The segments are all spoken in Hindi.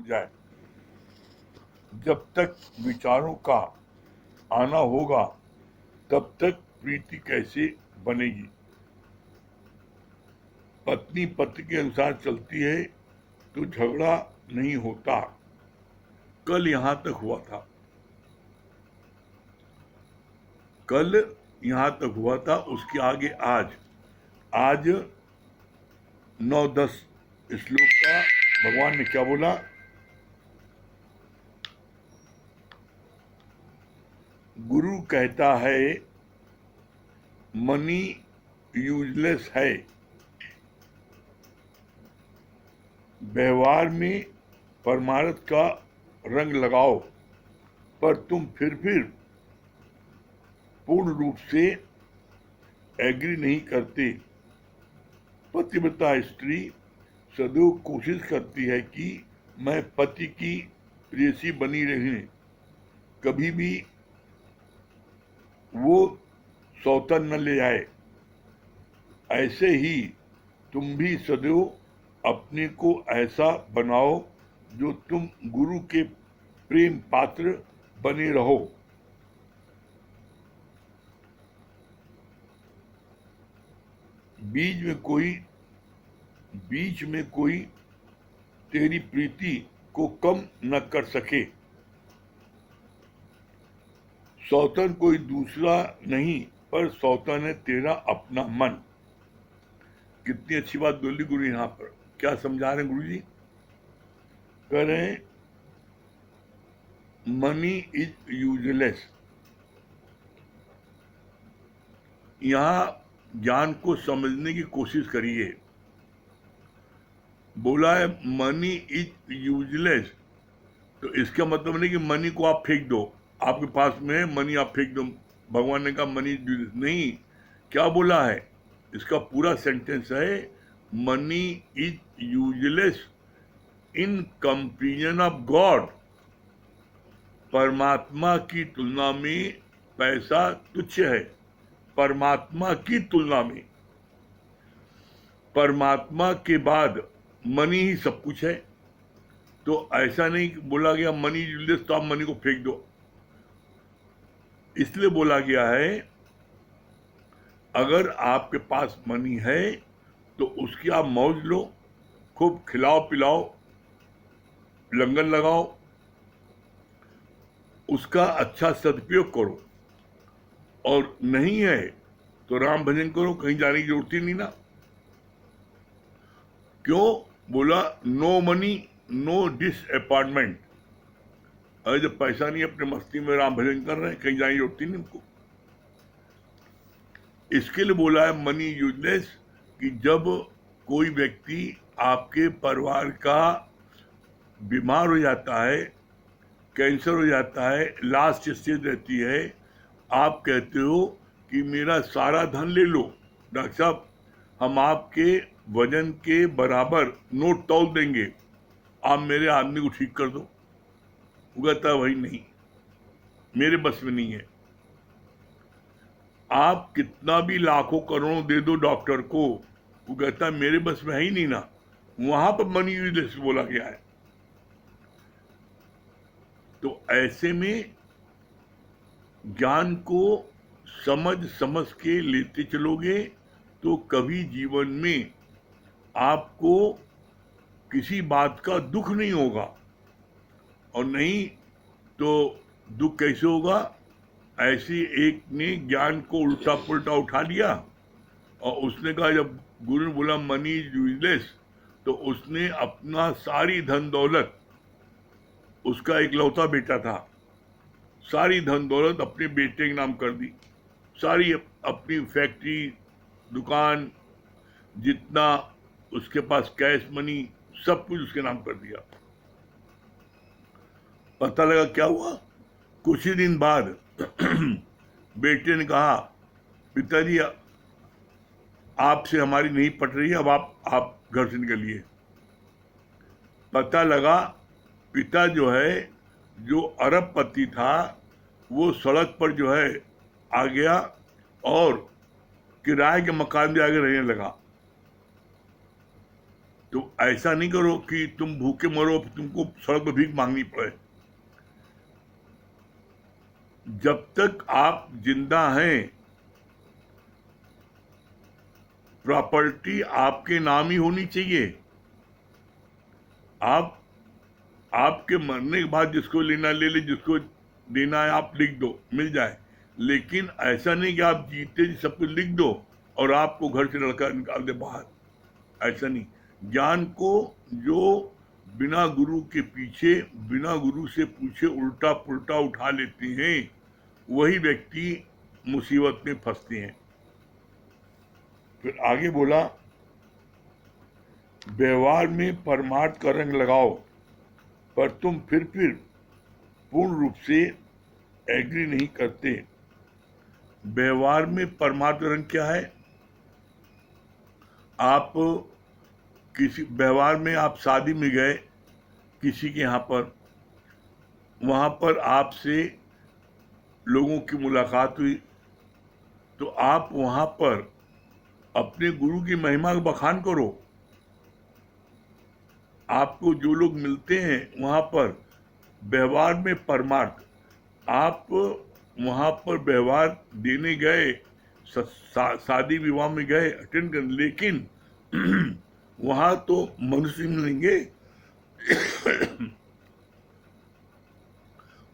छूट जाए। जब तक विचारों का आना होगा तब तक प्रीति कैसे बनेगी। पत्नी पति के अनुसार चलती है तो झगड़ा नहीं होता। कल यहां तक हुआ था, कल यहां तक हुआ था, उसके आगे आज 9-10 श्लोक का भगवान ने क्या बोला। गुरु कहता है मनी यूजलेस है, व्यवहार में परमार्थ का रंग लगाओ, पर तुम फिर पूर्ण रूप से एग्री नहीं करते। पतिव्रता स्त्री सदैव कोशिश करती है कि मैं पति की प्रेयसी बनी रहूं, कभी भी वो सौतन न ले आए। ऐसे ही तुम भी सदैव अपने को ऐसा बनाओ जो तुम गुरु के प्रेम पात्र बने रहो। बीच में कोई तेरी प्रीति को कम न कर सके। सौतन कोई दूसरा नहीं पर सौतन है तेरा अपना मन। कितनी अच्छी बात बोली गुरु यहां पर। क्या समझा रहे हैं गुरु जी? कह रहे हैं मनी इज यूजलेस। यहां ज्ञान को समझने की कोशिश करिए। बोला है मनी इज यूजलेस, तो इसका मतलब नहीं कि मनी को आप फेंक दो, आपके पास में है मनी आप फेंक दो। भगवान ने कहा मनी यूजलेस नहीं। क्या बोला है? इसका पूरा सेंटेंस है money is useless in comparison of God. परमात्मा की तुलना में पैसा तुच्छ है। परमात्मा की तुलना में परमात्मा के बाद मनी ही सब कुछ है। तो ऐसा नहीं बोला गया मनी यूजलेस तो आप मनी को फेंक दो। इसलिए बोला गया है अगर आपके पास मनी है तो उसकी आप मौज लो, खूब खिलाओ पिलाओ, लंगर लगाओ, उसका अच्छा सदुपयोग करो। और नहीं है तो राम भजन करो, कहीं जाने की जरूरत ही नहीं ना। क्यों बोला? No money no disappointment. अरे जब पैसा नहीं अपने मस्ती में राम भजन कर रहे हैं, कहीं जाने की जरूरत ही नहीं उनको। इसके लिए बोला है मनी यूजलेस कि जब कोई व्यक्ति आपके परिवार का बीमार हो जाता है, कैंसर हो जाता है, लास्ट स्टेज रहती है, आप कहते हो कि मेरा सारा धन ले लो डॉक्टर साहब, हम आपके वजन के बराबर नोट तौल देंगे, आप मेरे आदमी को ठीक कर दो। वो कहता है वही नहीं, मेरे बस में नहीं है। आप कितना भी लाखों करोड़ों दे दो डॉक्टर को, वो कहता है मेरे बस में है ही नहीं ना। वहां पर मनी यूजलेस बोला गया है। तो ऐसे में ज्ञान को समझ के लेते चलोगे तो कभी जीवन में आपको किसी बात का दुख नहीं होगा। और नहीं तो दुख कैसे होगा? ऐसे एक ने ज्ञान को उल्टा पुल्टा उठा लिया और उसने कहा, जब गुरु ने बोला मनी यूजलेस, तो उसने अपना सारी धन दौलत, उसका इकलौता बेटा था, सारी धन दौलत अपने बेटे के नाम कर दी। सारी अपनी फैक्ट्री, दुकान, जितना उसके पास कैश मनी, सब कुछ उसके नाम कर दिया। पता लगा क्या हुआ? कुछ ही दिन बाद बेटे ने कहा, पिताजी आपसे हमारी नहीं पट रही है, अब आप घर से निकलिए। पता लगा पिता जो है, जो अरबपति था, वो सड़क पर जो है आ गया और किराए के मकान में आगे रहने लगा। तो ऐसा नहीं करो कि तुम भूखे मरो, तुमको सड़क पर भीख मांगनी पड़े। जब तक आप जिंदा हैं, प्रॉपर्टी आपके नाम ही होनी चाहिए। आप आपके मरने के बाद जिसको लेना ले ले, जिसको देना है आप लिख दो, मिल जाए। लेकिन ऐसा नहीं कि आप जीते जी सब कुछ लिख दो और आपको घर से लड़का निकाल दे बाहर। ऐसा नहीं। ज्ञान को जो बिना गुरु के पीछे, बिना गुरु से पूछे उल्टा पुल्टा उठा लेते हैं, वही व्यक्ति मुसीबत में फंसते हैं। फिर आगे बोला, व्यवहार में परमार्थ का रंग लगाओ, पर तुम फिर पूर्ण रूप से एग्री नहीं करते। व्यवहार में परमार्थ का रंग क्या है? आप किसी व्यवहार में, आप शादी में गए किसी के यहाँ पर, वहाँ पर आपसे लोगों की मुलाकात हुई, तो आप वहाँ पर अपने गुरु की महिमा का बखान करो। आपको जो लोग मिलते हैं वहाँ पर व्यवहार में परमार्थ, आप वहाँ पर व्यवहार देने गए, शादी विवाह में गए अटेंड कर, लेकिन वहाँ तो मनुष्य मिलेंगे,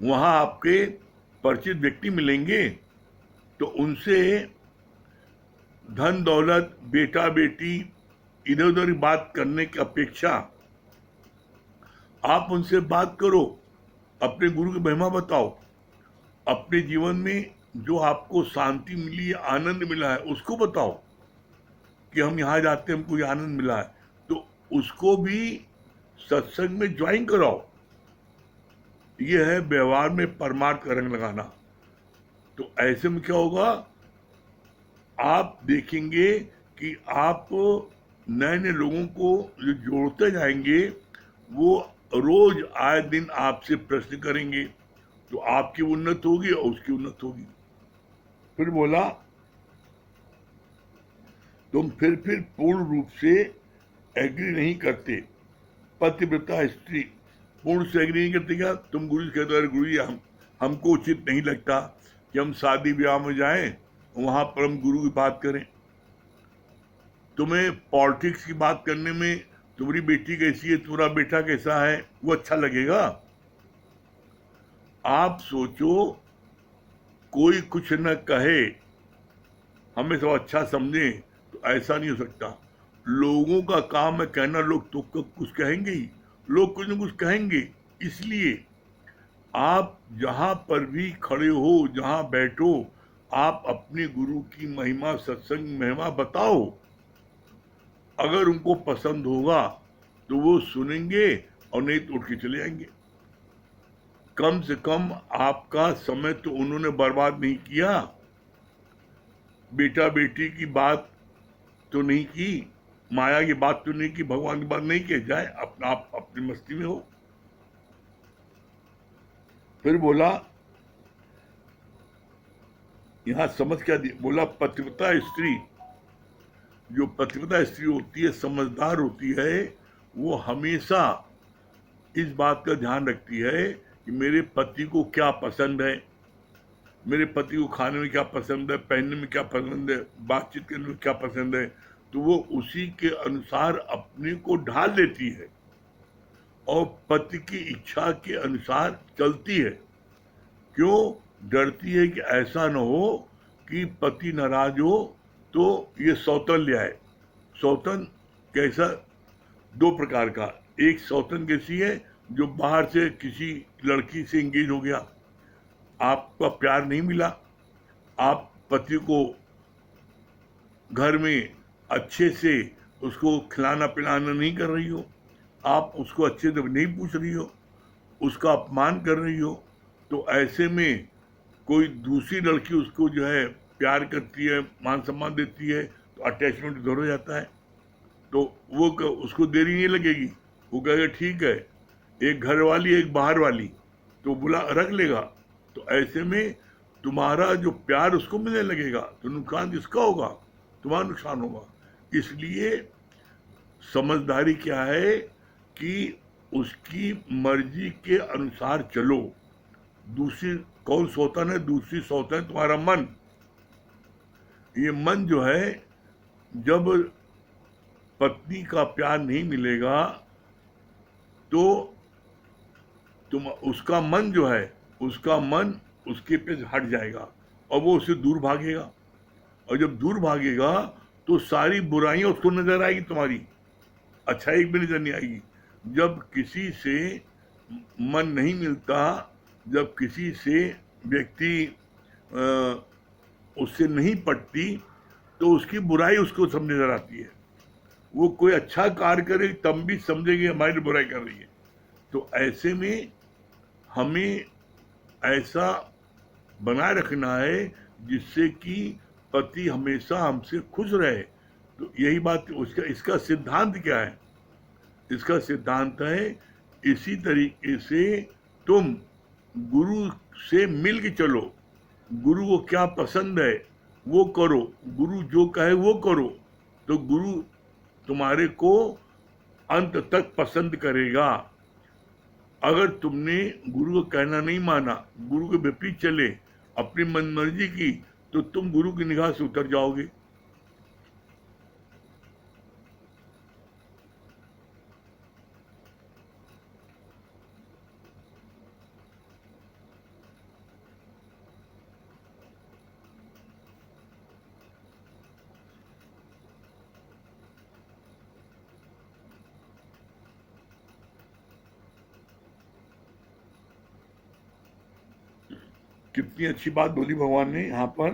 वहाँ आपके परिचित व्यक्ति मिलेंगे, तो उनसे धन दौलत, बेटा बेटी, इधर उधर बात करने की अपेक्षा आप उनसे बात करो, अपने गुरु की महिमा बताओ, अपने जीवन में जो आपको शांति मिली है, आनंद मिला है, उसको बताओ कि हम यहाँ जाते हैं, हमको ये आनंद मिला है, तो उसको भी सत्संग में ज्वाइन कराओ। ये है व्यवहार में परमार्थ का रंग लगाना। तो ऐसे में क्या होगा, आप देखेंगे कि आप नए नए लोगों को जो जोड़ते जाएंगे, वो रोज आए दिन आपसे प्रश्न करेंगे, तो आपकी उन्नत होगी और उसकी उन्नत होगी। फिर बोला, तुम फिर पूर्ण रूप से एग्री नहीं करते। पतिव्रता स्त्री पूर्ण से एग्री नहीं करते। क्या तुम गुरु जी कहते, गुरु जी हमको उचित नहीं लगता कि हम शादी ब्याह में जाएं, वहां पर हम गुरु की बात करें। तुम्हें पॉलिटिक्स की बात करने में तुम्हारी बेटी कैसी है, तुम्हारा बेटा कैसा है, वो अच्छा लगेगा? आप सोचो, कोई कुछ न कहे, हमें सब अच्छा समझे, तो ऐसा नहीं हो सकता। लोगों का काम है कहना, लोग तो कुछ कहेंगे ही, लोग कुछ न कुछ कहेंगे। इसलिए आप जहां पर भी खड़े हो, जहां बैठो, आप अपने गुरु की महिमा, सत्संग महिमा बताओ। अगर उनको पसंद होगा तो वो सुनेंगे, और नहीं तो उठ के चले जाएंगे। कम से कम आपका समय तो उन्होंने बर्बाद नहीं किया। बेटा बेटी की बात तो नहीं की, माया की बात तो नहीं की, भगवान की बात नहीं की, जाए अपना आप अपनी मस्ती में हो। फिर बोला, यहां समझ क्या दिया, बोला पतिव्रता स्त्री, जो पतिव्रता स्त्री होती है, समझदार होती है, वो हमेशा इस बात का ध्यान रखती है कि मेरे पति को क्या पसंद है, मेरे पति को खाने में क्या पसंद है, पहनने में क्या पसंद है, बातचीत करने में क्या पसंद है, तो वो उसी के अनुसार अपने को ढाल लेती है और पति की इच्छा के अनुसार चलती है। क्यों? डरती है कि ऐसा न हो कि पति नाराज हो तो ये सौतन ले आए। सौतन कैसा? दो प्रकार का। एक सौतन कैसी है, जो बाहर से किसी लड़की से इंगेज हो गया, आपका प्यार नहीं मिला, आप पति को घर में अच्छे से उसको खिलाना पिलाना नहीं कर रही हो, आप उसको अच्छे से नहीं पूछ रही हो, उसका अपमान कर रही हो, तो ऐसे में कोई दूसरी लड़की उसको जो है प्यार करती है, मान सम्मान देती है, तो अटैचमेंट उधर हो जाता है। तो वो उसको देरी नहीं लगेगी, वो कहेगा ठीक है, एक घर वाली एक बाहर वाली, तो बुला रख लेगा। तो ऐसे में तुम्हारा जो प्यार उसको मिलने लगेगा, तो नुकसान किसका होगा? तुम्हारा नुकसान होगा। इसलिए समझदारी क्या है कि उसकी मर्जी के अनुसार चलो। दूसरी कौन सौतन है? दूसरी सौतन है तुम्हारा मन। ये मन जो है, जब पत्नी का प्यार नहीं मिलेगा तो तुम उसका मन जो है, उसका मन उसके पे हट जाएगा और वो उससे दूर भागेगा। और जब दूर भागेगा तो सारी बुराइयां उसको नजर आएगी, तुम्हारी अच्छाई एक भी नजर नहीं आएगी। जब किसी से मन नहीं मिलता, जब किसी से व्यक्ति उससे नहीं पटती, तो उसकी बुराई उसको सब नजर आती है। वो कोई अच्छा कार्य करे तब भी समझेगी हमारी बुराई कर रही है। तो ऐसे में हमें ऐसा बनाए रखना है जिससे कि पति हमेशा हमसे खुश रहे। तो यही बात उसका, इसका सिद्धांत क्या है? इसका सिद्धांत है, इसी तरीके से तुम गुरु से मिल के चलो। गुरु को क्या पसंद है वो करो, गुरु जो कहे वो करो, तो गुरु तुम्हारे को अंत तक पसंद करेगा। अगर तुमने गुरु का कहना नहीं माना, गुरु के विपरीत चले, अपनी मनमर्जी की, तो तुम गुरु की निगाह से उतर जाओगे। कितनी अच्छी बात बोली भगवान ने यहाँ पर।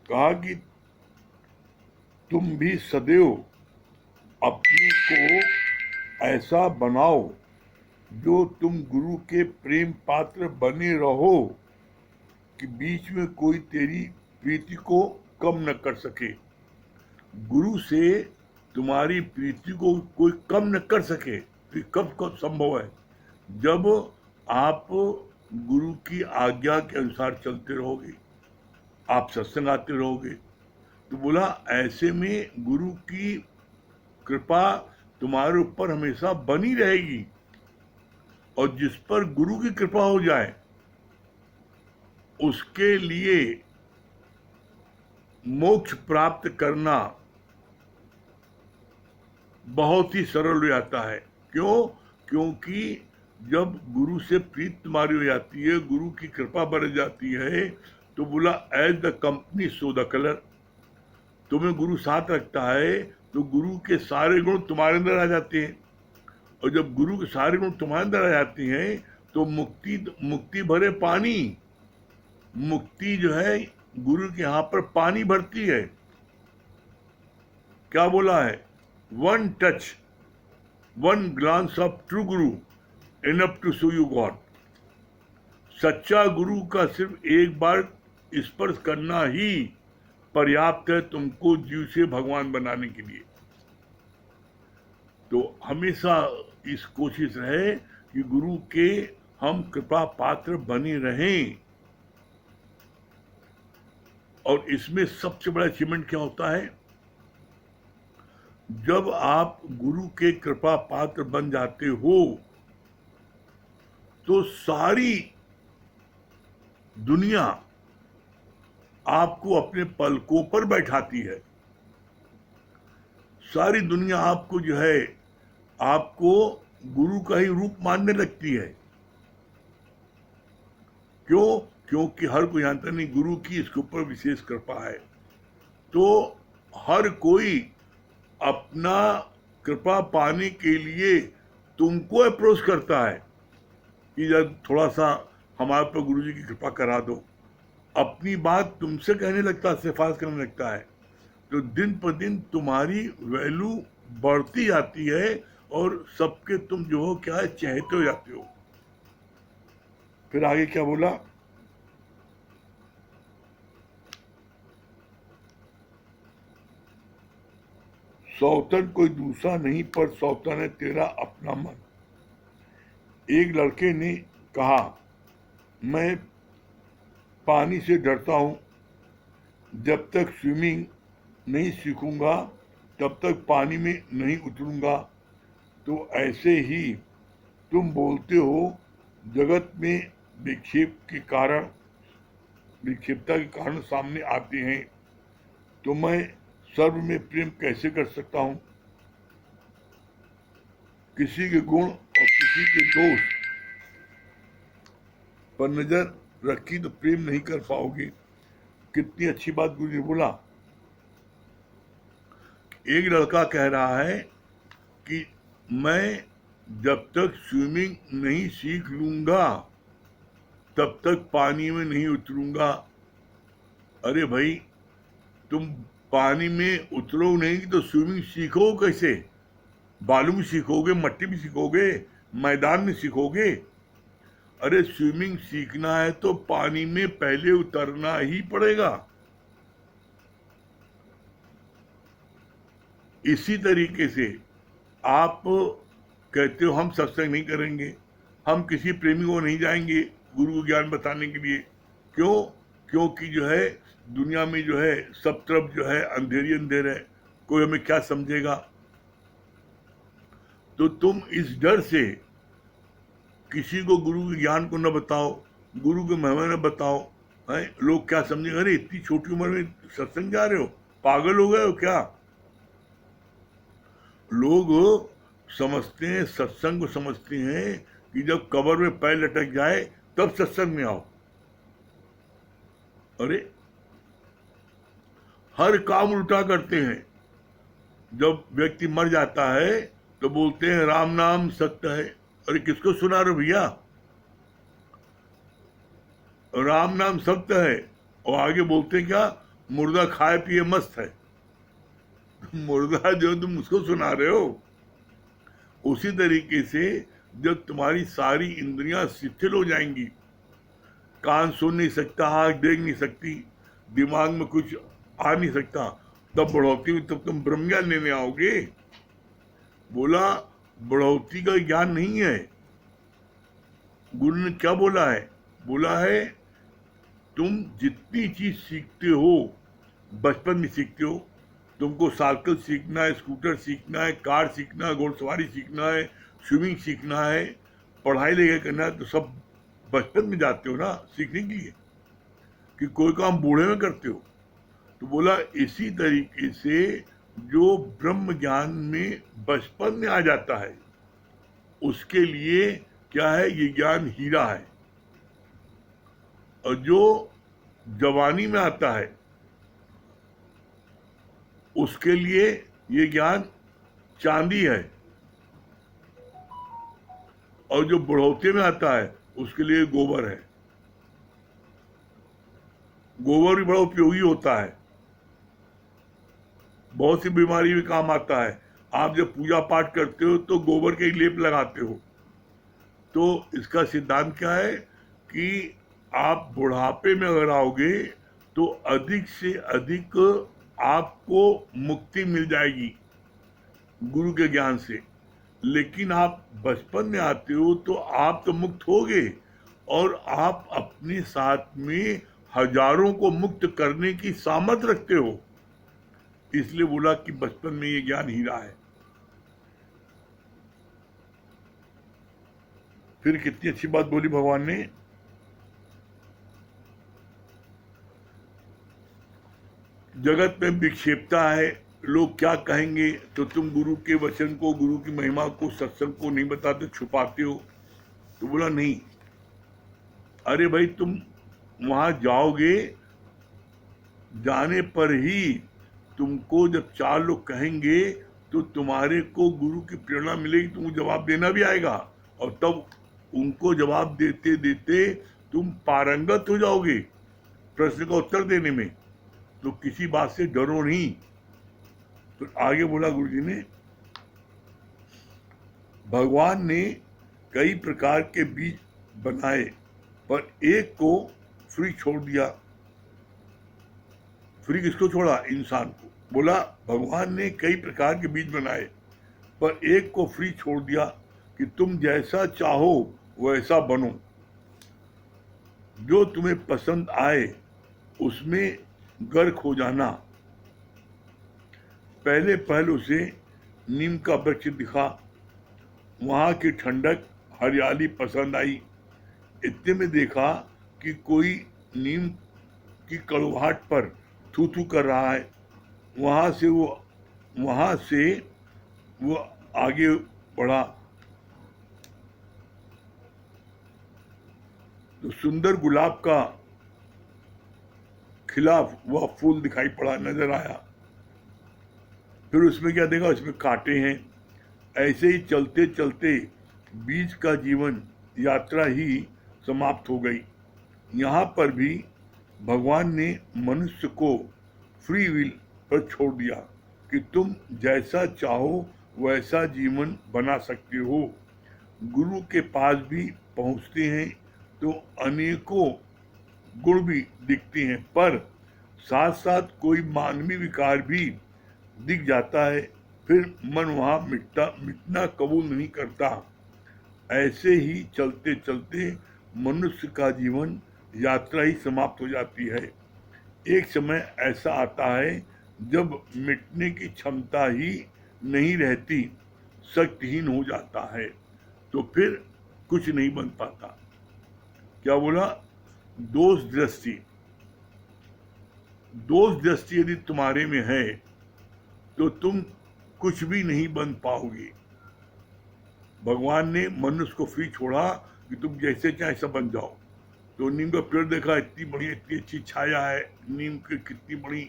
कहा कि तुम भी सदैव अपने को ऐसा बनाओ जो तुम गुरु के प्रेम पात्र बने रहो, कि बीच में कोई तेरी प्रीति को कम न कर सके। गुरु से तुम्हारी प्रीति को कोई कम न कर सके। ये कब कब संभव है? जब आप गुरु की आज्ञा के अनुसार चलते रहोगे, आप सत्संग आते रहोगे। तो बोला ऐसे में गुरु की कृपा तुम्हारे ऊपर हमेशा बनी रहेगी। और जिस पर गुरु की कृपा हो जाए उसके लिए मोक्ष प्राप्त करना बहुत ही सरल हो जाता है। क्यों? क्योंकि जब गुरु से प्रीत तुम्हारी हो जाती है, गुरु की कृपा बढ़ जाती है, तो बोला as the company so the colour. तुम्हें गुरु साथ रखता है तो गुरु के सारे गुण तुम्हारे अंदर आ जाते हैं। और जब गुरु के सारे गुण तुम्हारे अंदर आ जाते हैं तो मुक्ति भरे पानी, मुक्ति जो है गुरु के यहाँ पर पानी भरती है। क्या बोला है? One touch, one glance of true guru enough to show you God. सच्चा गुरु का सिर्फ एक बार स्पर्श करना ही पर्याप्त है तुमको जीव से भगवान बनाने के लिए। तो हमेशा इस कोशिश रहे कि गुरु के हम कृपा पात्र बने रहें। और इसमें सबसे बड़ा अचीवमेंट क्या होता है? जब आप गुरु के कृपा पात्र बन जाते हो तो सारी दुनिया आपको अपने पलकों पर बैठाती है। सारी दुनिया आपको जो है, आपको गुरु का ही रूप मानने लगती है। क्यों? क्योंकि हर कोई जानता नहीं गुरु की इसके ऊपर विशेष कृपा है। तो हर कोई अपना कृपा पाने के लिए तुमको अप्रोच करता है कि जब थोड़ा सा हमारे पर गुरु जी की कृपा करा दो। अपनी बात तुमसे कहने लगता है, सिफारिश करने लगता है। तो दिन पर दिन तुम्हारी वैल्यू बढ़ती जाती है और सबके तुम जो हो क्या है, चहेते हो जाते हो। फिर आगे क्या बोला? सौतन कोई दूसरा नहीं पर सौतन है तेरा अपना मन। एक लड़के ने कहा मैं पानी से डरता हूं, जब तक स्विमिंग नहीं सीखूंगा तब तक पानी में नहीं उतरूंगा। तो ऐसे ही तुम बोलते हो जगत में विक्षेपता के कारण सामने आते हैं, तो मैं सर्व में प्रेम कैसे कर सकता हूँ? किसी के गुण और किसी के दोष पर नजर रखी तो प्रेम नहीं कर पाओगे। कितनी अच्छी बात गुरु ने बोला। एक लड़का कह रहा है कि मैं जब तक स्विमिंग नहीं सीख लूंगा तब तक पानी में नहीं उतरूंगा। अरे भाई, तुम पानी में उतरो नहीं तो स्विमिंग सीखो कैसे? बालू में सीखोगे, मट्टी में सीखोगे, मैदान में सीखोगे? अरे स्विमिंग सीखना है तो पानी में पहले उतरना ही पड़ेगा। इसी तरीके से आप कहते हो हम सत्संग नहीं करेंगे, हम किसी प्रेमी को नहीं जाएंगे गुरु को ज्ञान बताने के लिए। क्यों? क्योंकि जो है दुनिया में जो है सब तरफ जो है अंधेरी अंधेर है, कोई हमें क्या समझेगा। तो तुम इस डर से किसी को गुरु के ज्ञान को न बताओ, गुरु के महिमा न बताओ, है लोग क्या समझेंगे? अरे इतनी छोटी उम्र में सत्संग जा रहे हो, पागल हो गए हो क्या? लोग समझते हैं, सत्संग को समझते हैं कि जब कब्र में पैर लटक जाए तब सत्संग में आओ। अरे हर काम उल्टा करते हैं। जब व्यक्ति मर जाता है तो बोलते हैं राम नाम सत्य है। अरे किसको सुना रहे भैया? राम नाम सत्य है और आगे बोलते हैं क्या? मुर्दा खाए पिए मस्त है। मुर्दा जो तुम उसको सुना रहे हो। उसी तरीके से जब तुम्हारी सारी इंद्रियां शिथिल हो जाएंगी, कान सुन नहीं सकता, आँख देख नहीं सकती, दिमाग में कुछ आ नहीं सकता, तब बढ़ोतरी में तब तुम ब्रह्म ज्ञान लेने आओगे। बोला बढ़ोतरी का ज्ञान नहीं है। गुरु ने क्या बोला है? बोला है तुम जितनी चीज सीखते हो बचपन में सीखते हो। तुमको साइकिल सीखना है, स्कूटर सीखना है, कार सीखना है, घोड़सवारी सीखना है, स्विमिंग सीखना है, पढ़ाई लिखाई करना है, तो सब बचपन में जाते हो ना सीखने के लिए, कि कोई काम बूढ़े में करते हो। तो बोला इसी तरीके से जो ब्रह्म ज्ञान में बचपन में आ जाता है उसके लिए क्या है? ये ज्ञान हीरा है। और जो जवानी में आता है उसके लिए ये ज्ञान चांदी है। और जो बुढ़ौती में आता है उसके लिए गोबर है। गोबर भी बड़ा उपयोगी होता है, बहुत सी बीमारी में काम आता है। आप जब पूजा पाठ करते हो तो गोबर के लेप लगाते हो। तो इसका सिद्धांत क्या है कि आप बुढ़ापे में अगर आओगे तो अधिक से अधिक आपको मुक्ति मिल जाएगी गुरु के ज्ञान से। लेकिन आप बचपन में आते हो तो आप तो मुक्त होगे और आप अपने साथ में हजारों को मुक्त करने की सामर्थ रखते हो। इसलिए बोला कि बचपन में ये ज्ञान हीरा है। फिर कितनी अच्छी बात बोली भगवान ने। जगत में विक्षेपता है, लोग क्या कहेंगे, तो तुम गुरु के वचन को, गुरु की महिमा को, सत्संग को नहीं बताते, छुपाते हो। तो बोला नहीं। अरे भाई तुम वहां जाओगे, जाने पर ही तुमको जब चार लोग कहेंगे तो तुम्हारे को गुरु की प्रेरणा मिलेगी, तुमको जवाब देना भी आएगा। और तब उनको जवाब देते देते तुम पारंगत हो जाओगे प्रश्न का उत्तर देने में। तो किसी बात से डरो नहीं। तो आगे बोला गुरुजी ने, भगवान ने कई प्रकार के बीज बनाए पर एक को फ्री छोड़ दिया। फ्री किसको छोड़ा? इंसान को। बोला भगवान ने कई प्रकार के बीज बनाए पर एक को फ्री छोड़ दिया कि तुम जैसा चाहो वैसा बनो, जो तुम्हें पसंद आए उसमें गर्क हो जाना। पहले पहल उसे नीम का वृक्ष दिखा, वहां की ठंडक हरियाली पसंद आई। इतने में देखा कि कोई नीम की कड़वाहट पर थू थू कर रहा है। वहां से वो वहां से वो आगे बढ़ा तो सुंदर गुलाब का खिला वह फूल दिखाई पड़ा, नजर आया। फिर उसमें क्या देखा, उसमें कांटे हैं। ऐसे ही चलते चलते बीच का जीवन यात्रा ही समाप्त हो गई। यहाँ पर भी भगवान ने मनुष्य को फ्री विल पर छोड़ दिया कि तुम जैसा चाहो वैसा जीवन बना सकते हो। गुरु के पास भी पहुंचते हैं तो अनेकों गुण भी दिखते हैं, पर साथ साथ कोई मानवीय विकार भी दिख जाता है। फिर मन वहां मिटना कबूल नहीं करता। ऐसे ही चलते चलते मनुष्य का जीवन यात्रा ही समाप्त हो जाती है। एक समय ऐसा आता है जब मिटने की क्षमता ही नहीं रहती, शक्तिहीन हो जाता है, तो फिर कुछ नहीं बन पाता। क्या बोला? दोष दृष्टि। दोष दृष्टि यदि तुम्हारे में है तो तुम कुछ भी नहीं बन पाओगे। भगवान ने मनुष्य को फ्री छोड़ा कि तुम जैसे चाहे ऐसा बन जाओ। तो नीम का पेड़ देखा, इतनी बड़ी इतनी अच्छी छाया है, नीम की कितनी बड़ी,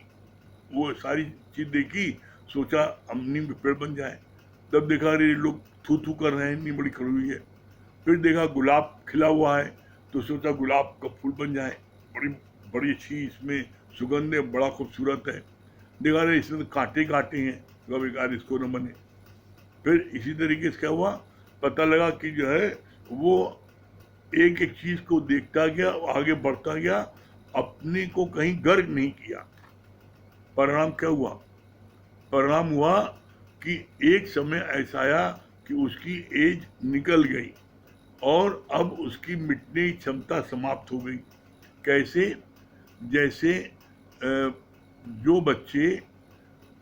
वो सारी चीज देखी, सोचा हम नीम के पेड़ बन जाए। तब देखा अरे लोग थू थू कर रहे हैं, इतनी बड़ी खड़ी हुई है। फिर देखा गुलाब खिला हुआ है, तो सोचा गुलाब का फूल बन जाए, बड़ी बड़ी अच्छी इसमें सुगंध है, बड़ा खूबसूरत है। देखा रहे इसमें तो कांटे कांटे हैं, तो बेकार इसको न बने। फिर इसी तरीके से क्या हुआ, पता लगा कि जो है वो एक एक चीज को देखता गया, आगे बढ़ता गया, अपने को कहीं गर्क नहीं किया। परिणाम क्या हुआ? परिणाम हुआ कि एक समय ऐसा आया कि उसकी एज निकल गई और अब उसकी मिटने की क्षमता समाप्त हो गई। कैसे? जैसे जो बच्चे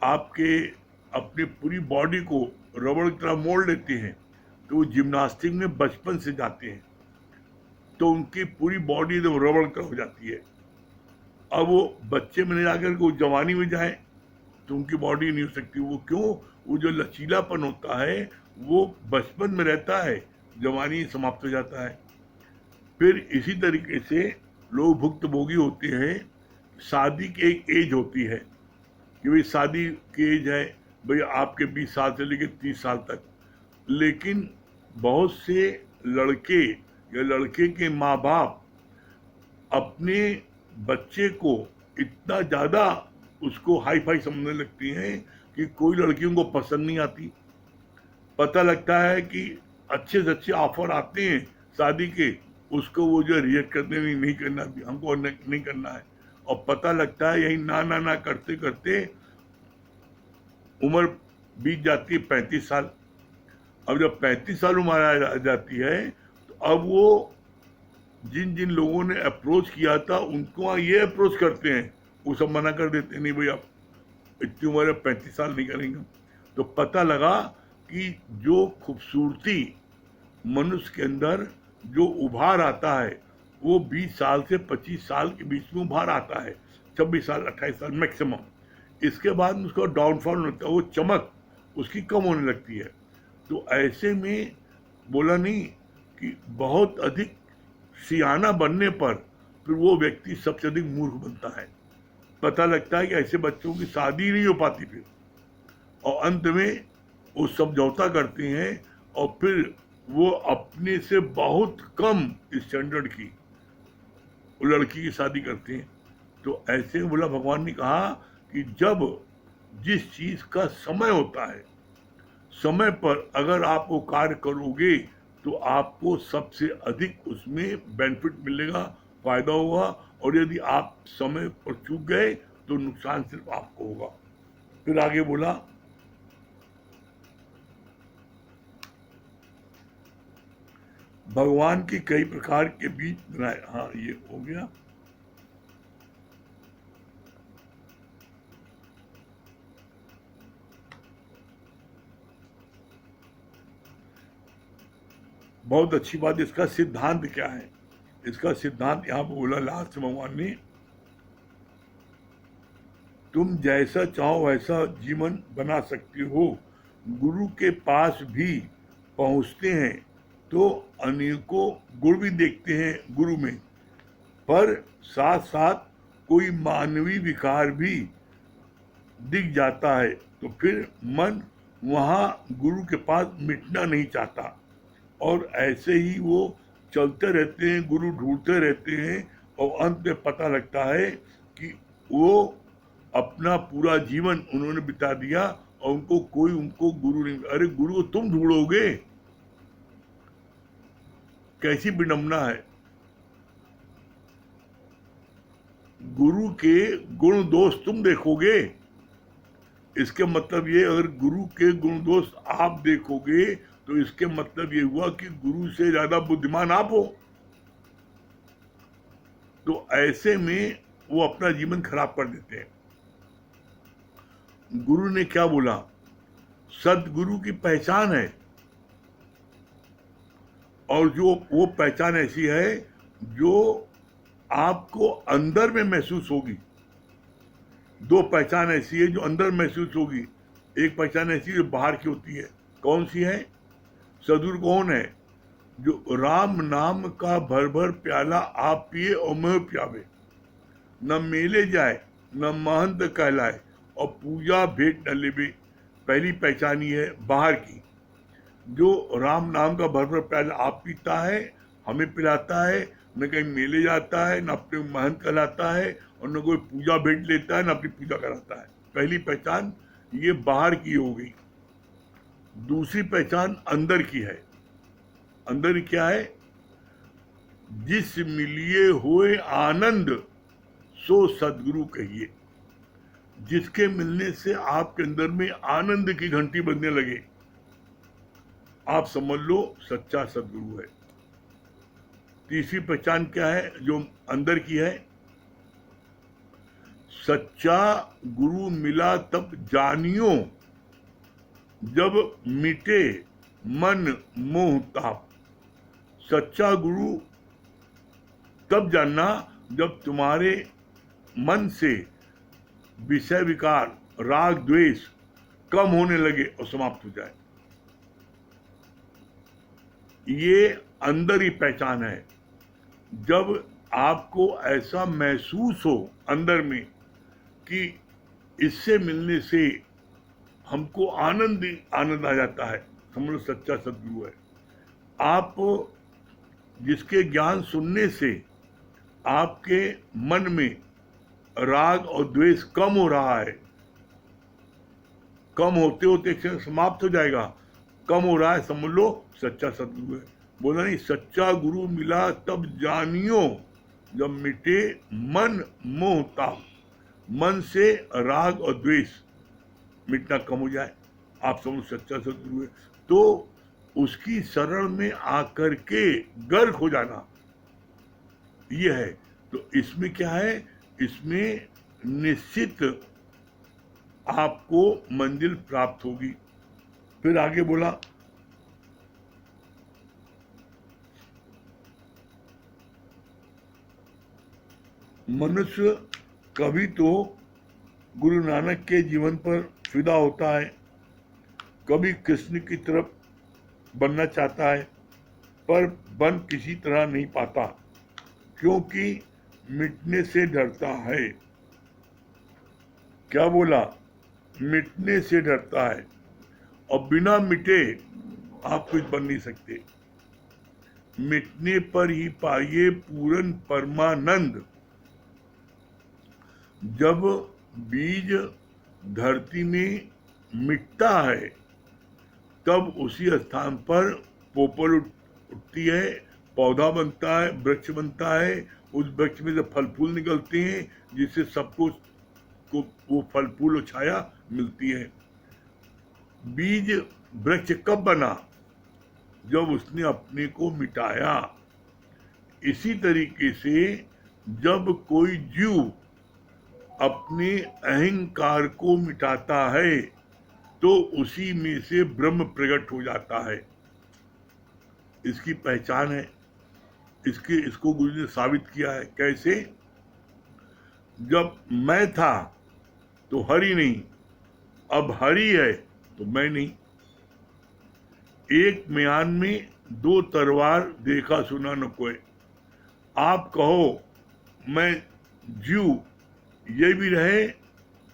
आपके अपनी पूरी बॉडी को रबड़ की तरह मोड़ लेते हैं, तो वो जिम्नास्टिक में बचपन से जाते हैं तो उनकी पूरी बॉडी एकदम रबड़ की तरह हो जाती है। अब वो बच्चे में नहीं जाकर के वो जवानी में जाए तो उनकी बॉडी नहीं हो सकती। वो क्यों? वो जो लचीलापन होता है वो बचपन में रहता है, जवानी समाप्त हो जाता है। फिर इसी तरीके से लोग भुक्तभोगी होते हैं। शादी की एक एज होती है कि भाई शादी की एज है, भाई आपके 20 साल से लेकर 30 साल तक। लेकिन बहुत से लड़के या लड़के के माँ बाप अपने बच्चे को इतना ज्यादा उसको हाई फाई समझने लगती हैं कि कोई लड़कियों को पसंद नहीं आती। पता लगता है कि अच्छे से अच्छे ऑफर आते हैं शादी के, उसको वो जो रिजेक्ट करते हैं, नहीं करना, हमको नहीं करना है। और पता लगता है यही ना ना ना करते करते उम्र बीत जाती है 35 साल। अब जब 35 साल उम्र आ जाती है तो अब वो जिन जिन लोगों ने अप्रोच किया था उनको ये अप्रोच करते हैं, वो सब मना कर देते हैं, नहीं भाई आप इतनी उम्र 35 साल नहीं करेंगे। तो पता लगा कि जो खूबसूरती मनुष्य के अंदर जो उभार आता है वो 20 साल से 25 साल के बीच में उभार आता है, 26 साल 28 साल मैक्सिमम। इसके बाद उसका डाउनफॉल होता है, वो चमक उसकी कम होने लगती है। तो ऐसे में बोला नहीं कि बहुत अधिक सियाना बनने पर फिर वो व्यक्ति सबसे अधिक मूर्ख बनता है। पता लगता है कि ऐसे बच्चों की शादी नहीं हो पाती फिर, और अंत में वो समझौता करते हैं और फिर वो अपने से बहुत कम स्टैंडर्ड की वो लड़की की शादी करते हैं। तो ऐसे बोला भगवान ने कहा कि जब जिस चीज का समय होता है, समय पर अगर आप वो कार्य करोगे तो आपको सबसे अधिक उसमें बेनिफिट मिलेगा, फायदा होगा। और यदि आप समय पर चूक गए तो नुकसान सिर्फ आपको होगा। फिर आगे बोला, भगवान की कई प्रकार के बीज बनाए। हाँ ये हो गया। बहुत अच्छी बात। इसका सिद्धांत क्या है? इसका सिद्धांत यहाँ पर बोला लास्ट में भगवान ने, तुम जैसा चाहो वैसा जीवन बना सकते हो। गुरु के पास भी पहुंचते हैं तो अनेकों गुण भी देखते हैं गुरु में, पर साथ साथ कोई मानवीय विकार भी दिख जाता है तो फिर मन वहाँ गुरु के पास मिटना नहीं चाहता, और ऐसे ही वो चलते रहते हैं, गुरु ढूंढते रहते हैं, और अंत में पता लगता है कि वो अपना पूरा जीवन उन्होंने बिता दिया और उनको गुरु नहीं। अरे गुरु को तुम ढूंढोगे, कैसी विडंबना है। गुरु के गुण दोष तुम देखोगे, इसके मतलब ये, अगर गुरु के गुण दोष आप देखोगे तो इसके मतलब ये हुआ कि गुरु से ज्यादा बुद्धिमान आप हो। तो ऐसे में वो अपना जीवन खराब कर देते हैं। गुरु ने क्या बोला? सदगुरु की पहचान है, और जो वो पहचान ऐसी है जो आपको अंदर में महसूस होगी। दो पहचान ऐसी है जो अंदर महसूस होगी, एक पहचान ऐसी जो बाहर की होती है। कौन सी है? सदगुरु कौन है? जो राम नाम का भर भर प्याला आप पिए और मैं पियावे, न मेले जाए न महंत कहलाए और पूजा भेंट न लेवे। पहली पहचान ये है बाहर की। जो राम नाम का भर भर प्याला आप पीता है, हमें पिलाता है, न कहीं मेले जाता है, न अपने महंत कहलाता है, और न कोई पूजा भेंट लेता है, न अपनी पूजा कराता है। पहली पहचान ये बाहर की हो गई। दूसरी पहचान अंदर की है। अंदर क्या है? जिस मिलिए होए आनंद सो सदगुरु कहिए। जिसके मिलने से आपके अंदर में आनंद की घंटी बजने लगे, आप समझ लो सच्चा सदगुरु है। तीसरी पहचान क्या है जो अंदर की है? सच्चा गुरु मिला तब जानियो, जब मिटे मन मोह ताप। सच्चा गुरु तब जानना जब तुम्हारे मन से विषय विकार, राग द्वेष कम होने लगे और समाप्त हो जाए। ये अंदर ही पहचान है। जब आपको ऐसा महसूस हो अंदर में कि इससे मिलने से हमको आनंद आ जाता है, समझ लो सच्चा सदगुरु है। आप जिसके ज्ञान सुनने से आपके मन में राग और द्वेष कम हो रहा है, कम होते होते क्षण समाप्त हो जाएगा, कम हो रहा है, समझ लो सच्चा सदगुरु है। बोला नहीं, सच्चा गुरु मिला तब जानियो, जब मिटे मन मोह ताप। मन से राग और द्वेष मिटना कम हो जाए, आप समझ सच्चा सदगुरु है। तो उसकी शरण में आकर के गर्क हो जाना, ये है। तो इसमें क्या है? इसमें निश्चित आपको मंजिल प्राप्त होगी। फिर आगे बोला, मनुष्य कभी तो गुरु नानक के जीवन पर फिदा होता है, कभी कृष्ण की तरफ बनना चाहता है, पर बन किसी तरह नहीं पाता, क्योंकि मिटने से डरता है। क्या बोला? मिटने से डरता है, और बिना मिटे आप कुछ बन नहीं सकते। मिटने पर ही पाइए पूर्ण परमानंद। जब बीज धरती में मिटता है तब उसी स्थान पर पोपल उठती है, पौधा बनता है, वृक्ष बनता है, उस वृक्ष में से फल फूल निकलते हैं, जिससे सबको को वो फल फूल और छाया मिलती है। बीज वृक्ष कब बना? जब उसने अपने को मिटाया। इसी तरीके से जब कोई जीव अपने अहंकार को मिटाता है तो उसी में से ब्रह्म प्रकट हो जाता है। इसकी पहचान है। इसको गुरु जी ने साबित किया है। कैसे? जब मैं था तो हरि नहीं, अब हरि है तो मैं नहीं। एक म्यान में दो तलवार देखा सुना न कोई। आप कहो मैं जीव ये भी रहे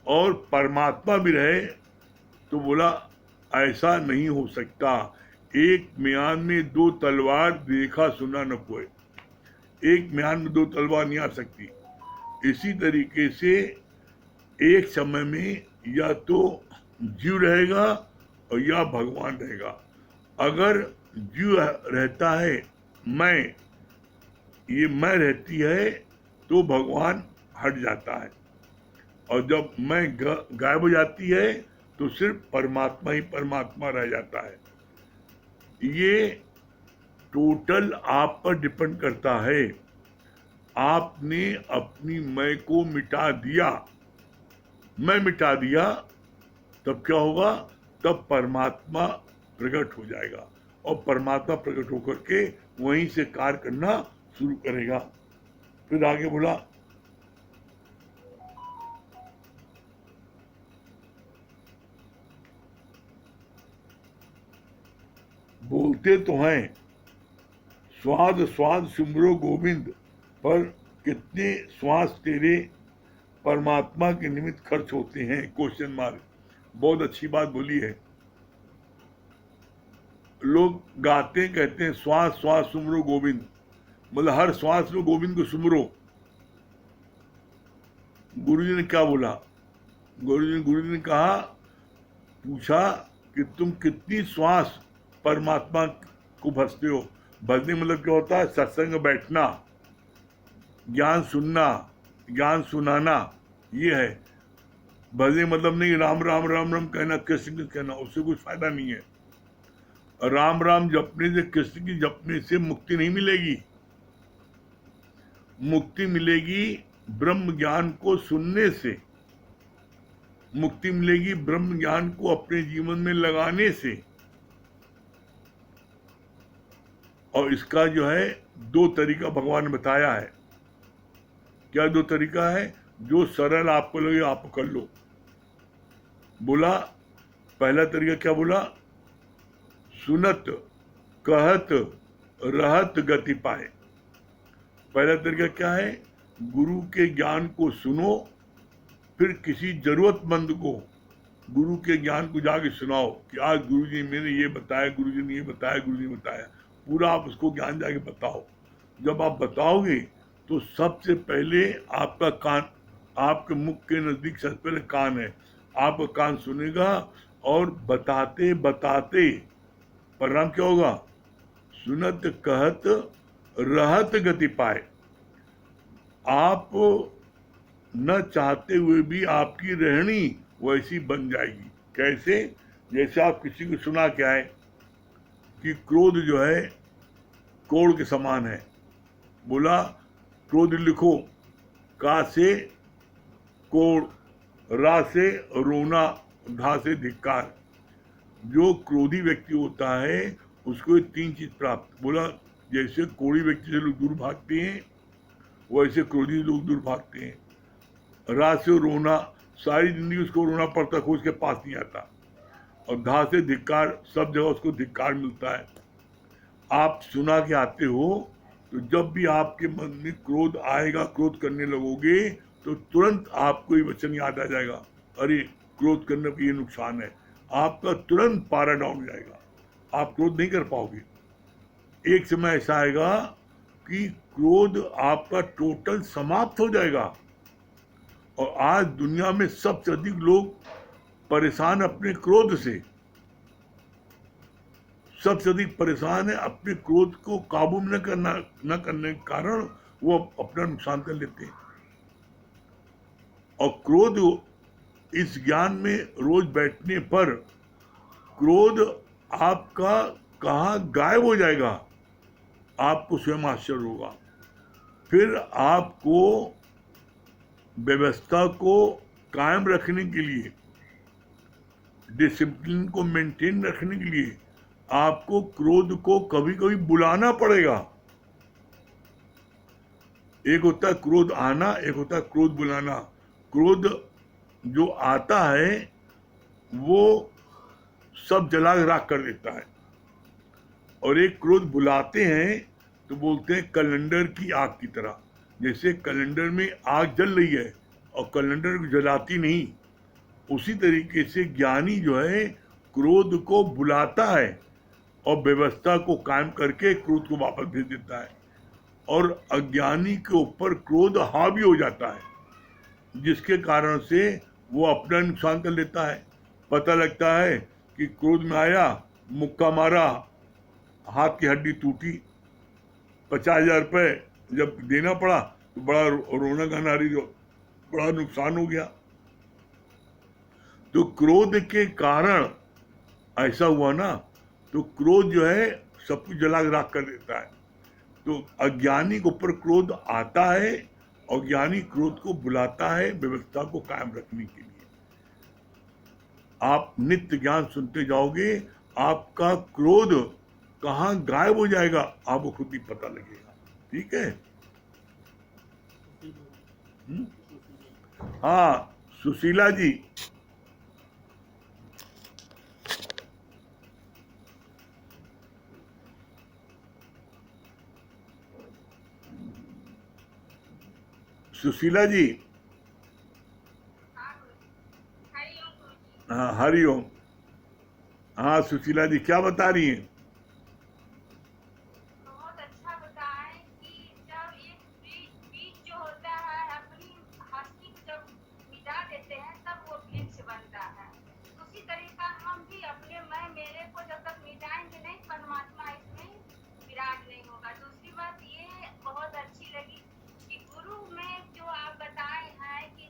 और परमात्मा भी रहे, तो बोला ऐसा नहीं हो सकता। एक म्यान में दो तलवार देखा सुना न कोई। एक म्यान में दो तलवार नहीं आ सकती। इसी तरीके से एक समय में या तो जीव रहेगा और या भगवान रहेगा। अगर जीव रहता है, मैं रहती है, तो भगवान हट जाता है, और जब मैं गायब हो जाती है तो सिर्फ परमात्मा ही परमात्मा रह जाता है। ये टोटल आप पर डिपेंड करता है। आपने अपनी मैं को मिटा दिया, मैं मिटा दिया, तब क्या होगा? तब परमात्मा प्रकट हो जाएगा, और परमात्मा प्रकट होकर के वहीं से कार्य करना शुरू करेगा। फिर आगे बोला, बोलते तो हैं स्वाद स्वाद सिमरो गोविंद, पर कितने श्वास तेरे परमात्मा के निमित्त खर्च होते हैं? Question mark. बहुत अच्छी बात बोली है। लोग गाते हैं, कहते हैं श्वास श्वास सुमरो गोविंद, मतलब हर श्वास में गोविंद को सुमरो। गुरुजी ने क्या बोला? गुरुजी ने कहा, पूछा कि तुम कितनी श्वास परमात्मा को भजते हो। भजने मतलब क्या होता है? सत्संग में बैठना, ज्ञान सुनना, ज्ञान सुनाना, ये है। भजने मतलब नहीं राम राम राम राम कहना, कृष्ण कृष्ण कहना, उससे कुछ फायदा नहीं है। राम राम जपने से, कृष्ण की जपने से मुक्ति नहीं मिलेगी। मुक्ति मिलेगी ब्रह्म ज्ञान को सुनने से, मुक्ति मिलेगी ब्रह्म ज्ञान को अपने जीवन में लगाने से। और इसका जो है दो तरीका भगवान ने बताया है। क्या दो तरीका है? जो सरल आपको लगे आप कर लो। बोला, पहला तरीका क्या बोला? सुनत कहत रहत गति पाए। पहला तरीका क्या है? गुरु के ज्ञान को सुनो, फिर किसी जरूरतमंद को गुरु के ज्ञान को जाके सुनाओ कि आज गुरु जी मैंने ये बताया, गुरु जी ने ये बताया, गुरु जी ने बताया। पूरा आप उसको ज्ञान जाके बताओ। जब आप बताओगे तो सबसे पहले आपका कान, आपके मुख के नजदीक सबसे पहले कान है, आपका कान सुनेगा, और बताते बताते परिणाम क्या होगा? सुनत कहत रहत गति पाए। आप न चाहते हुए भी आपकी रहनी वैसी बन जाएगी। कैसे? जैसे आप किसी को सुना क्या है कि क्रोध जो है कोड़ के समान है। बोला क्रोध लिखो, का से कोड़, रा से रोना, धा से धिक्कार। जो क्रोधी व्यक्ति होता है उसको तीन चीज प्राप्त। बोला जैसे कोड़ी व्यक्ति से लोग दूर भागते हैं, वैसे क्रोधी लोग दूर भागते हैं। रा से रोना, सारी जिंदगी उसको रोना पड़ता, कोई उसके पास नहीं आता। और धा से धिक्कार, सब जगह उसको धिक्कार मिलता है। आप सुना के आते हो, तो जब भी आपके मन में क्रोध आएगा, क्रोध करने लगोगे, तो तुरंत आपको ये वचन याद आ जाएगा, अरे क्रोध करने का ये नुकसान है। आपका तुरंत पारा डाउन हो जाएगा, आप क्रोध नहीं कर पाओगे। एक समय ऐसा आएगा कि क्रोध आपका टोटल समाप्त हो जाएगा। और आज दुनिया में सबसे अधिक लोग परेशान अपने क्रोध से, सबसे अधिक परेशान है अपने क्रोध को काबू में न करने के कारण वो अपना नुकसान कर लेते हैं। और क्रोध, इस ज्ञान में रोज बैठने पर क्रोध आपका कहाँ गायब हो जाएगा, आपको स्वयं आश्चर्य होगा। फिर आपको व्यवस्था को कायम रखने के लिए, डिसिप्लिन को मेंटेन रखने के लिए आपको क्रोध को कभी कभी बुलाना पड़ेगा। एक होता है क्रोध आना, एक होता है क्रोध बुलाना। क्रोध जो आता है वो सब जला के राख कर देता है, और एक क्रोध बुलाते हैं तो बोलते हैं कैलेंडर की आग की तरह। जैसे कैलेंडर में आग जल रही है और कैलेंडर को जलाती नहीं, उसी तरीके से ज्ञानी जो है क्रोध को बुलाता है और व्यवस्था को कायम करके क्रोध को वापस भेज देता है, और अज्ञानी के ऊपर क्रोध हावी हो जाता है, जिसके कारण से वो अपना नुकसान कर लेता है। पता लगता है कि क्रोध में आया, मुक्का मारा, हाथ की हड्डी टूटी, 50,000 रुपये जब देना पड़ा तो बड़ा रोना गाना रही, जो बड़ा नुकसान हो गया। तो क्रोध के कारण ऐसा हुआ ना, तो क्रोध जो है सब कुछ जला के राख कर देता है। तो अज्ञानी के ऊपर क्रोध आता है और ज्ञानी क्रोध को बुलाता है व्यवस्था को कायम रखने के लिए। आप नित्य ज्ञान सुनते जाओगे, आपका क्रोध कहाँ गायब हो जाएगा आपको खुद ही पता लगेगा। ठीक है। हाँ, सुशीला जी। सुशीला जी। हाँ, हरिओम। हाँ सुशीला जी, क्या बता रही हैं? बहुत अच्छा बताएं कि जब एक बीज जो होता है अपनी हस्ती को जब मिटा देते हैं तब वो वृक्ष बनता है। उसी तरीका हम भी अपने मैं मेरे को जब तक मिटाएंगे नहीं, परमात्मा इसमें विराट नहीं होगा। दूसरी बात ये बहुत अच्छी लगी कि गुरु में जो आप बताए हैं कि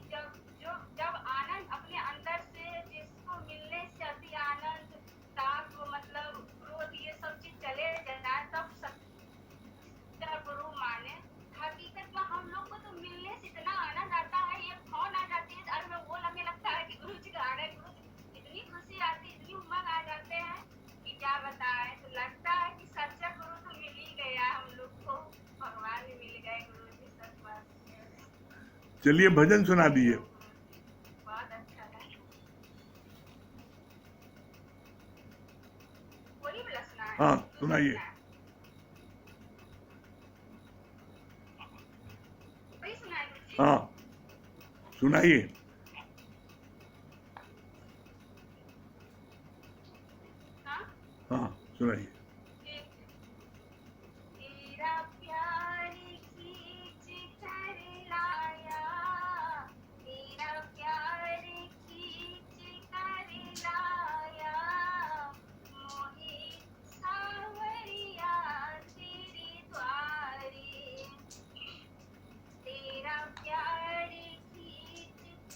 जब आनंद अपने अंदर से जिसको मिलने से अति आनंद ताप मतलब क्रोध ये सब चीज चले जाए तब सच्चा गुरु माने। हकीकत में हम लोग को तो मिलने से इतना आनंद आता है, ये फोन आ जाती है और मैं वो लगने लगता है कि गुरु जी का आ रहे, गुरु जी इतनी खुशी आती, इतनी उमंग आ जाते हैं कि क्या बताएं। तो लगता है कि सच्चा गुरु तो मिल ही गया हम लोग को, भगवान भी मिल गए, गुरु जी सब बात। चलिए भजन सुना दीजिए। बहुत अच्छा लगा। वही वाला सुना है, हाँ दूसरा सुनाइए। सुना है, वही सुना है गुरु जी। हाँ सुनाइए। हाँ हाँ सुनाइए। ठीक है। तेरा प्यार खींच कर लाया, तेरा प्यार खींच कर लाया, मोहे सावरिया तेरे द्वारे। तेरा प्यार खींच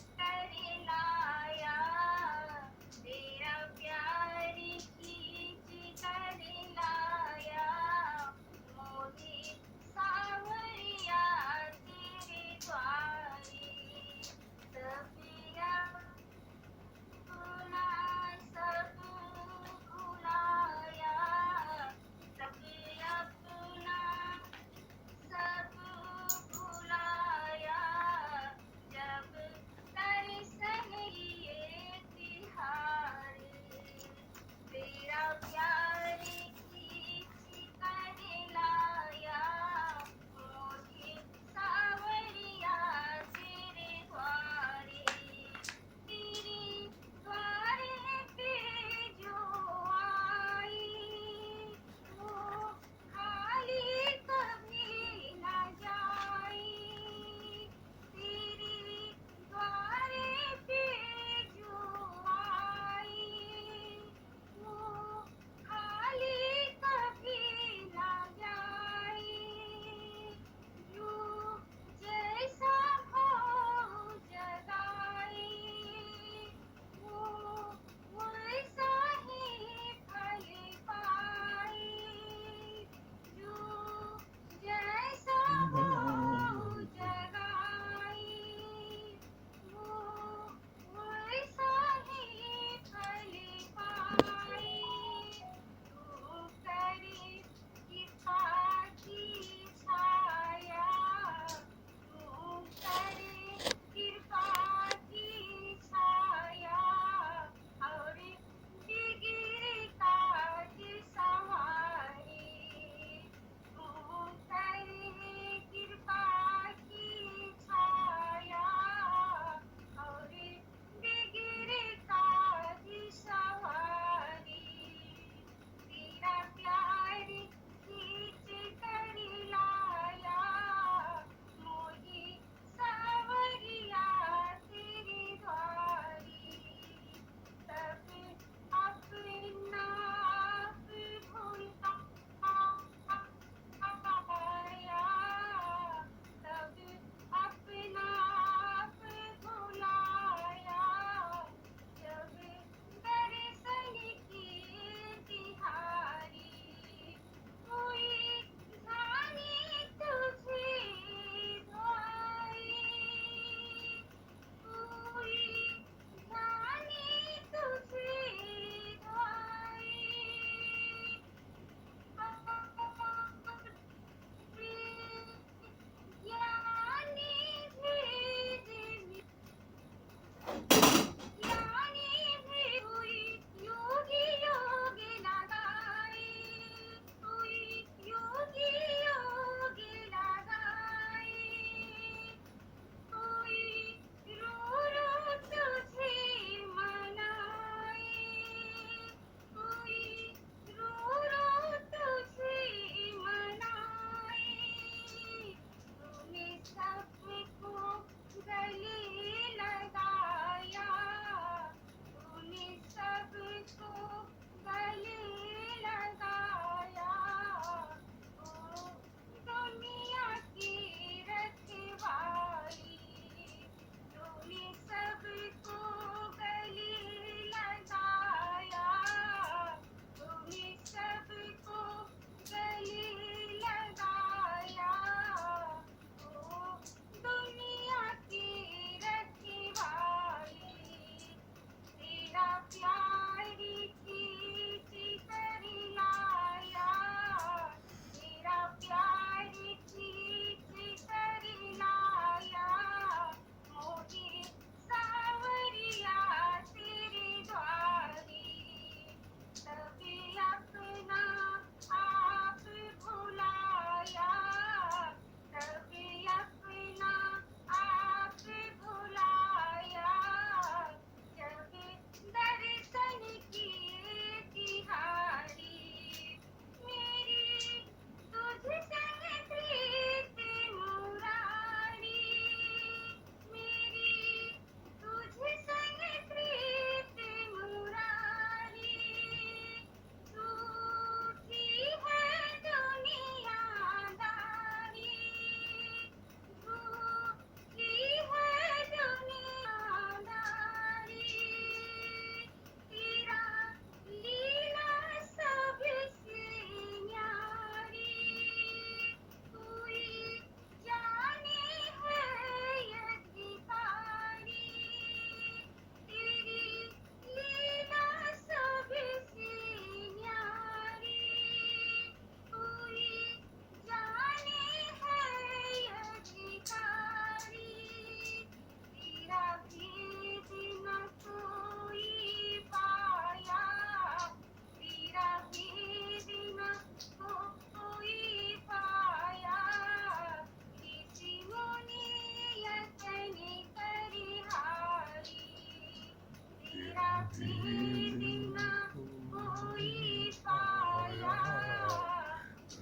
बिना कोई पाया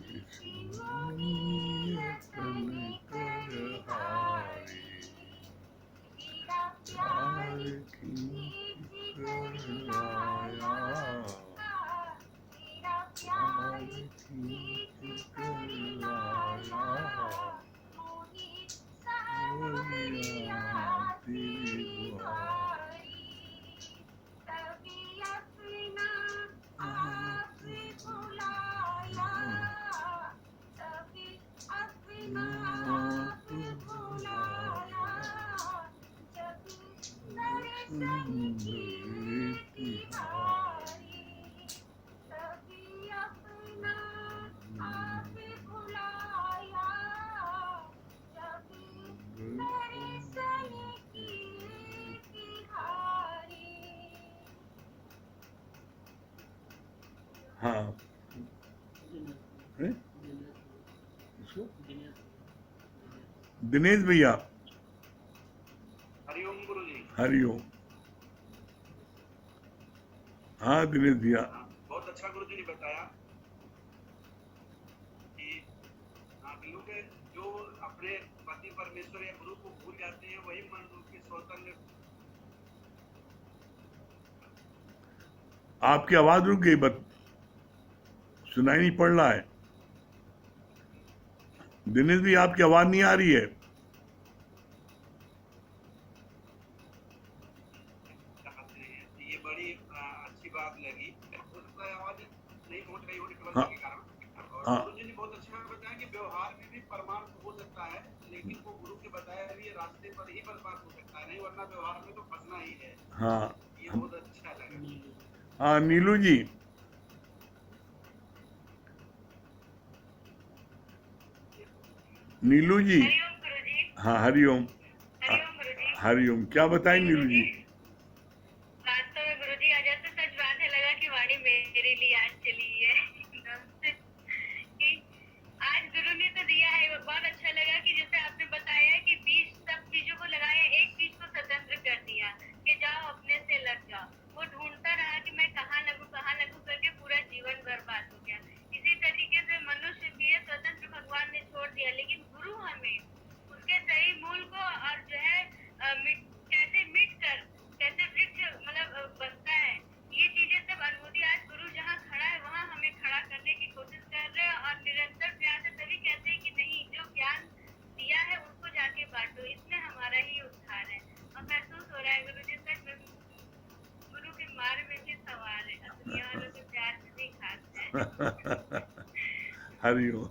ऋषि मुनि रतन कर हारे हीरा प्यार खींच कर लाया हीरा प्यार खींच कर लाया मोही सावरिया तेरी द्वारी तभी अपना आप बुलाया तभी अपना आप बुलाया जब दर्शन किए तिहारी तभी अपना आप बुलाया जब दर्शन किए तिहारी। हाँ हैं? इसको? दिनेश भैया हरिओम गुरु जी। हरिओम। हाँ दिनेश भैया, बहुत अच्छा गुरु जी ने बताया कि लोग जो अपने पति परमेश्वर या गुरु को भूल जाते हैं वही मन के स्वतंत्र। आपकी आवाज रुक गई, बस सुनाई नहीं पड़ रहा है। दिनेश भी आपकी आवाज नहीं आ रही है। ये बड़ी अच्छी बात लगी। उसका आवाज नहीं पहुंच रही होगी हाँ के कारण। और हाँ गुरु जी ने बहुत अच्छा बताया कि व्यवहार में भी परमार्थ हो सकता है, लेकिन वो गुरु के बताए हुए रास्ते पर ही परमार्थ हो सकता है, नहीं वरना व्यवहार में तो फंसना ही है। हाँ ये बहुत अच्छा लगा। हाँ नीलू जी, नीलू जी, हरिओम गुरुजी। हाँ हरिओम। हरिओम गुरुजी। हरिओम, क्या बताएं नीलू जी? वास्तव में गुरुजी आज ऐसे सच बात है लगा कि वाणी मेरे लिए आज चली है कि आज गुरु ने तो दिया है। बहुत अच्छा लगा कि जैसे आपने बताया कि बीज सब बीजों को लगाया, एक बीज को स्वतंत्र कर दिया कि जाओ अपने से लग जाओ। वो ढूंढता रहा कि मैं कहाँ लगूं करके पूरा जीवन बर्बाद हो गया। इसी तरीके से मनुष्य भी है, स्वतंत्र भगवान ने छोड़ दिया, लेकिन गुरु हमें उसके सही मूल को और जो है कैसे मिट कर कैसे वृक्ष मतलब बनता है, ये चीजें सब अनुभूति आज गुरु जहाँ खड़ा है वहाँ हमें खड़ा करने की कोशिश कर रहे हैं और निरंतर प्रयास है। तभी कहते हैं कि नहीं, जो ज्ञान दिया है उसको जाके बांटो, इसमें हमारा ही उद्धार है। और महसूस हो रहा है गुरु जी सच में गुरु के मार में भी सवार है, दुनिया वालों के प्यार में भी खास है। हरिओम।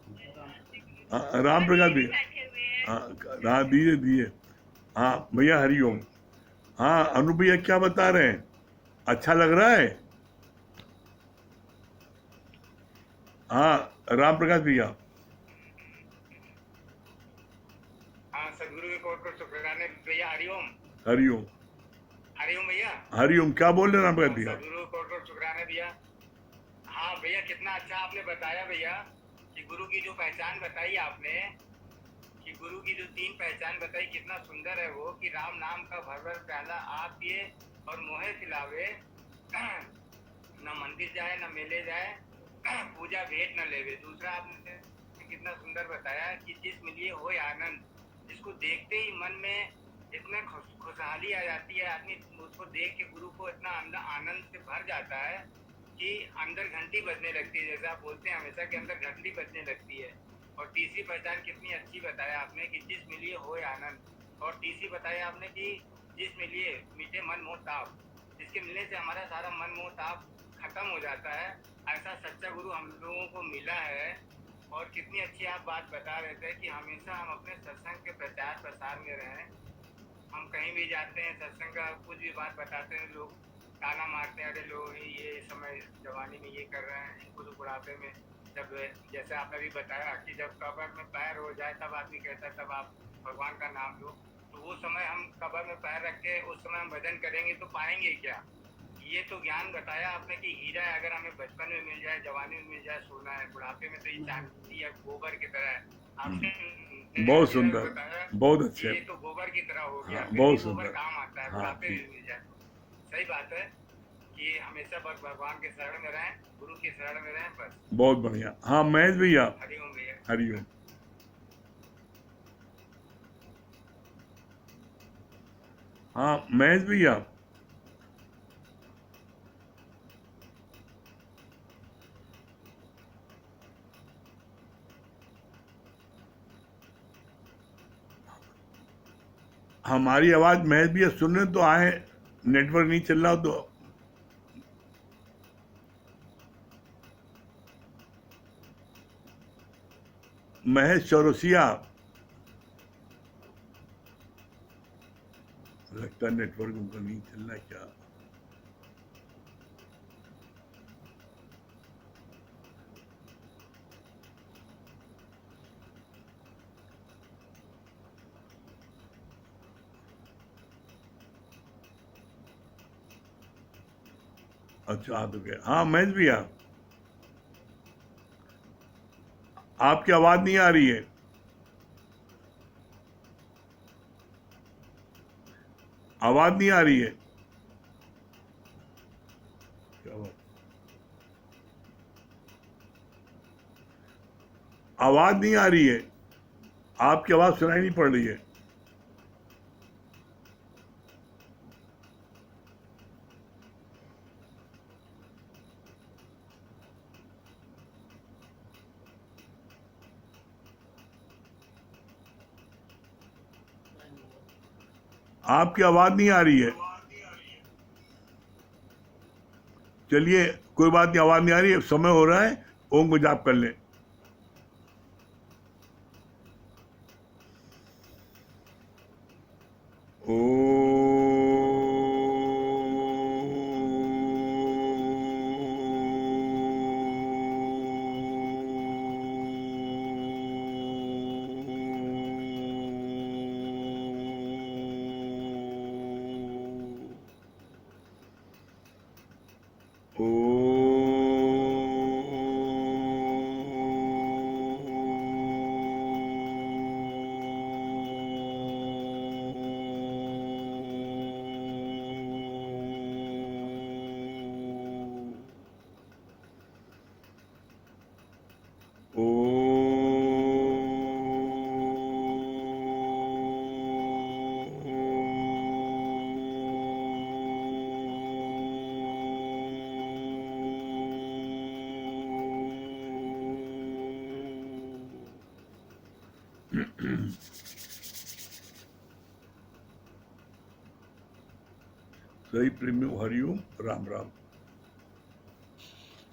राम प्रकाश भैया, बैठे हुए हैं। हाँ दिए दिए। हाँ भैया हरिओम। हाँ अनु भैया क्या बता रहे हैं? अच्छा लग रहा है? हाँ राम प्रकाश भैया। हाँ सदगुरु के कोट पर शुक्राने भैया। हरिओम। हरिओम। हरिओम भैया। हरिओम, क्या बोल रहे हैं राम प्रकाश भैया? सदगुरु को कोट पर शुक्राने भैया। हाँ भैया, कितना अच्छा आपने बताया भैया कि गुरु की जो पहचान बताई आपने, कि गुरु की जो 3 पहचान बताई, कितना सुंदर है वो कि राम नाम का भर भर प्याला आप पिए और मोहे खिलावे, न मंदिर जाए न मेले जाए, पूजा भेंट न लेवे। दूसरा आपने कितना सुंदर बताया कि जिस मिलिए हो आनंद, जिसको देखते ही मन में इतना खुशहाली आ जाती है, आदमी उसको देख के गुरु को इतना आनंद से भर जाता है कि अंदर घंटी बजने लगती है। जैसा आप बोलते हैं हमेशा के अंदर घंटी बजने लगती है। और तीसरी पहचान कितनी अच्छी बताया आपने कि जिस मिलिए होए आनंद। और तीसरी बताया आपने कि जिस मिलिए मीठे मन मोह ताप, जिसके मिलने से हमारा सारा मन मोह ताप खत्म हो जाता है। ऐसा सच्चा गुरु हम लोगों को मिला है। और कितनी अच्छी आप बात बता रहे थे कि हमेशा हम अपने सत्संग के प्रचार प्रसार में रहें। हम कहीं भी जाते हैं, सत्संग का कुछ भी बात बताते हैं, लोग ताना मारते हैं, अरे लोग ये समय जवानी में ये कर रहे हैं, इनको तो बुढ़ापे में, जब जैसे आपने भी बताया कि जब कब्र में पैर हो जाए तब आदमी कहता है तब आप भगवान का नाम लो। तो वो समय हम कब्र में पैर रख के उस समय हम भजन करेंगे तो पाएंगे क्या? ये तो ज्ञान बताया आपने कि हीरा अगर हमें बचपन में मिल जाए, जवानी में मिल जाए, सोना है, बुढ़ापे में तो ये चांदी या गोबर की तरह है। आपने बहुत सुंदर, बहुत अच्छे। ये तो गोबर की तरह हो गया, बहुत गोबर सुंदर। काम आता है, हाँ बुढ़ापे ठीक। में मिल जाए। सही बात है। कि हमेशा बस भगवान के शरण में रहें, गुरु के शरण में रहें बस। बहुत बढ़िया। हाँ महेश भैया। हरिओम भैया। हरिओम। हाँ महेश भैया। हमारी आवाज महेश भैया सुन रहे तो आए, नेटवर्क नहीं चल रहा हो तो। महेश चौरसिया, लगता है नेटवर्क उनका नहीं चल रहा है क्या। अच्छा आ तो गया। हाँ महेश भैया, आपकी आवाज नहीं आ रही है। आवाज नहीं आ रही है। क्या बात, आवाज नहीं आ रही है। आपकी आवाज सुनाई नहीं पड़ रही है। आपकी आवाज नहीं आ रही है। चलिए कोई बात नहीं, आवाज नहीं आ रही है, समय हो रहा है, ओम को जाप कर लें। सही प्रेमी, हरिओम, राम राम।